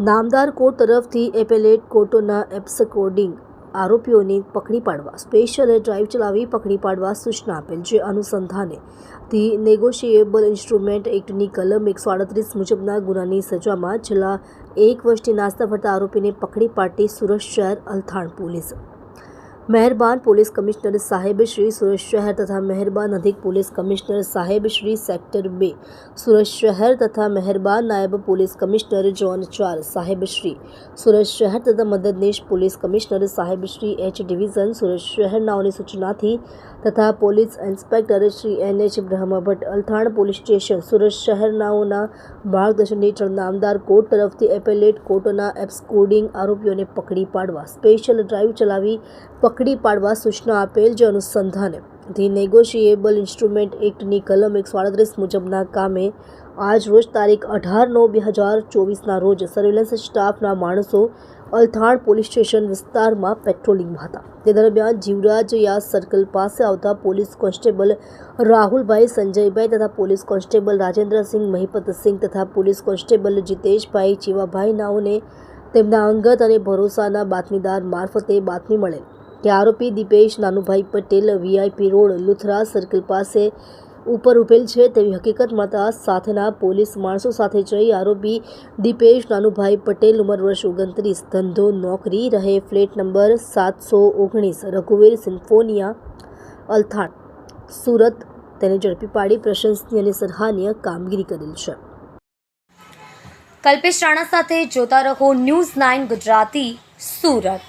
નામદાર કોર્ટ તરફથી એપેલેટ કોર્ટોના એબ્સકોર્ડિંગ આરોપીઓને પકડી પાડવા સ્પેશિયલ ડ્રાઇવ ચલાવી પકડી પાડવા સૂચના આપેલ, જે અનુસંધાને ધી નેગોશિયેબલ ઇન્સ્ટ્રુમેન્ટ એક્ટની કલમ 138 મુજબના ગુનાની સજામાં છેલ્લા 1 વર્ષથી નાસ્તા ફરતા આરોપીને પકડી પાડતી સુરત શહેર અલથાણ પોલીસ, મહેરબાન પોલીસ કમિશનર સાહેબ શ્રી સુરત શહેર તથા મહેરબાન અધિક પોલીસ કમિશનર સાહેબ શ્રી સેક્ટર 2 સુરત શહેર તથા મહેરબાન નાયબ પોલીસ કમિશનર ઝોન 4 સાહેબ શ્રી સુરત શહેર તથા મદદનીશ પોલીસ કમિશનર સાહેબ શ્રી એચ ડિવિઝન સુરત શહેરનાઓની સૂચનાથી તથા police inspector Shri NH Brahmbhatt Althan police station Surat શહેરનાઓના માર્ગદર્શન હેઠળ નામદાર કોર્ટ તરફથી એપેલેટ કોર્ટોના એબ્સકોર્ડિંગ આરોપીઓને પકડી પાડવા સ્પેશિયલ ડ્રાઇવ ચલાવી પકડી પાડવા સૂચના આપેલ, જે અનુસંધાને ધી નેગોશિયેબલ ઇન્સ્ટ્રુમેન્ટ એક્ટની કલમ 138 મુજબના કામે આજ રોજ તારીખ 18/9/2024ના રોજ સર્વેલન્સ સ્ટાફના માણસો અલથાણ પોલીસ સ્ટેશન વિસ્તારમાં પેટ્રોલિંગમાં હતા. તે દરમિયાન જીવરાજ યાસ સર્કલ પાસે આવતા પોલીસ કોન્સ્ટેબલ રાહુલભાઈ સંજયભાઈ તથા પોલીસ કોન્સ્ટેબલ રાજેન્દ્રસિંહ મહિપતસિંહ તથા પોલીસ કોન્સ્ટેબલ જીતેશભાઈ ચીવાભાઈ નાઓને તેમના અંગત અને ભરોસાના બાતમીદાર મારફતે બાતમી મળેલ કે આરોપી Dipesh Nanubhai Patel VIP road Luthra circle પાસે ઉપર ઉભેલ છે તેવી હકીકત મળતા સાથેના પોલીસ માણસો સાથે જઈ આરોપી દીપેશ નાનુભાઈ પટેલ ઉંમર વર્ષ 29, ધંધો નોકરી, રહે ફ્લેટ નંબર 719 રઘુવીર સિમ્ફોનિયા અલથાણ સુરત, તેને ઝડપી પાડી પ્રશંસનીય અને સરાહનીય કામગીરી કરેલ છે. કલ્પેશ રાણા સાથે જોતા રહો ન્યૂઝ 9 ગુજરાતી, સુરત.